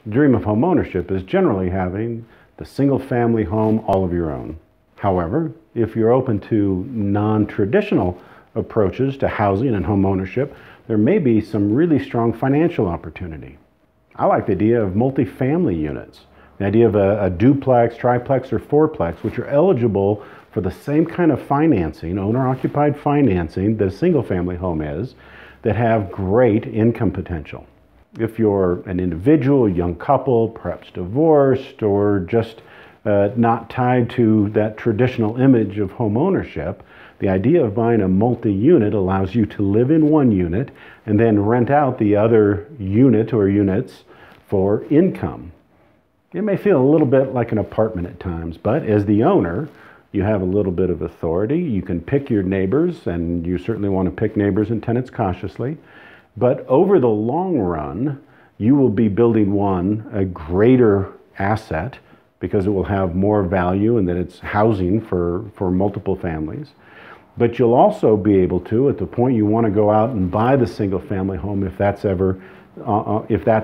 The dream of homeownership is generally having the single-family home all of your own. However, if you're open to non-traditional approaches to housing and homeownership, there may be some really strong financial opportunity. I like the idea of multifamily units, the idea of a duplex, triplex, or fourplex, which are eligible for the same kind of financing, owner-occupied financing that a single-family home is, that have great income potential. If you're an individual, young couple, perhaps divorced, or just not tied to that traditional image of home ownership, the idea of buying a multi-unit allows you to live in one unit and then rent out the other unit or units for income. It may feel a little bit like an apartment at times, but as the owner, you have a little bit of authority. You can pick your neighbors, and you certainly want to pick neighbors and tenants cautiously. But over the long run, you will be building a greater asset because it will have more value and that it's housing for multiple families. But you'll also be able to, at the point you want to go out and buy the single family home, if that's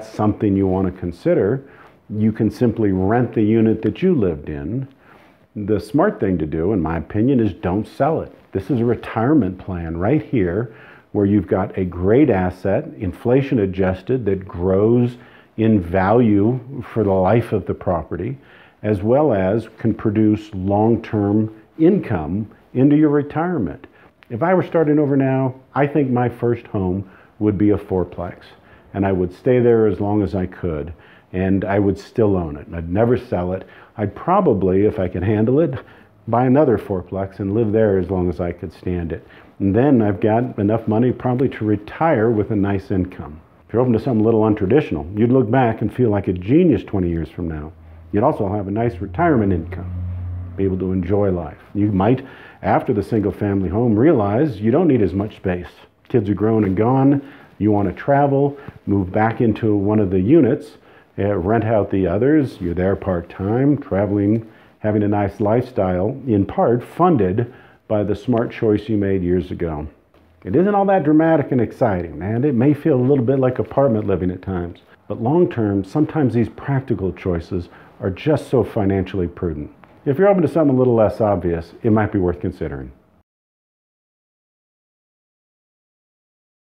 something you want to consider, you can simply rent the unit that you lived in. The smart thing to do, in my opinion, is don't sell it. This is a retirement plan right here where you've got a great asset, inflation adjusted, that grows in value for the life of the property, as well as can produce long-term income into your retirement. If I were starting over now, I think my first home would be a fourplex, and I would stay there as long as I could, and I would still own it. I'd never sell it. I'd probably, if I could handle it, buy another fourplex and live there as long as I could stand it. And then I've got enough money probably to retire with a nice income. If you're open to something a little untraditional, you'd look back and feel like a genius 20 years from now. You'd also have a nice retirement income, be able to enjoy life. You might, after the single family home, realize you don't need as much space. Kids are grown and gone. You want to travel, move back into one of the units, rent out the others. You're there part-time, traveling, having a nice lifestyle, in part funded by the smart choice you made years ago. It isn't all that dramatic and exciting, and it may feel a little bit like apartment living at times. But long-term, sometimes these practical choices are just so financially prudent. If you're open to something a little less obvious, it might be worth considering.